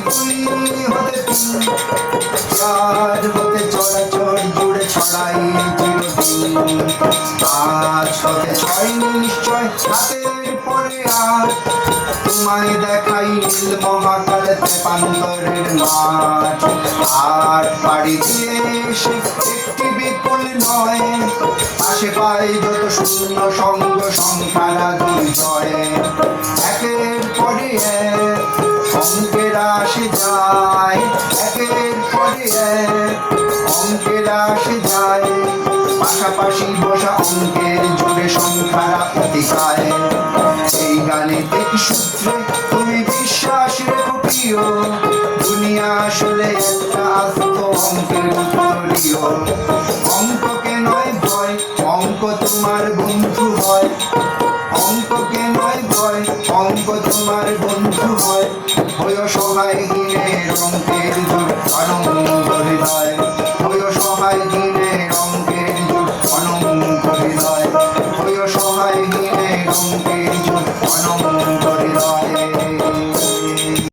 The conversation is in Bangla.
দুই হতে তিন, চার হতে চরাচর জুড়ে ছড়াই চিরদিন। পাঁচ হতে ছয় নিশ্চয় হাতের পরে আট, তোমায় দেখাই নীল মহাকাল তেপান্তরের মাঠ। আট পাড়ি দিয়ে এসে একটি বিপুল নয়, পাশে পাই যত শূন্য সঙ্গ সংখ্যারা দুর্জয়। একের পরে এক অঙ্কের আসে যায়, একের পরে এক অঙ্কের আসে যায়, পাশাপাশি বসা অঙ্কের জোরে সংখ্যারা অতিকায়। এই গাণিতিক সূত্রে তুমি বিশ্বাস রেখো প্রিয়, দুনিয়া আসলে একটা আস্ত অঙ্কের উত্তরীয়। অঙ্ককে নয় ভয়, অঙ্ক তোমার বন্ধু হয়, অঙ্ককে নয় ভয়, অঙ্ক তোমার বন্ধু হয়। হয়ে সহায়হীনের অঙ্কের জোর আনন্দ হৃদয়।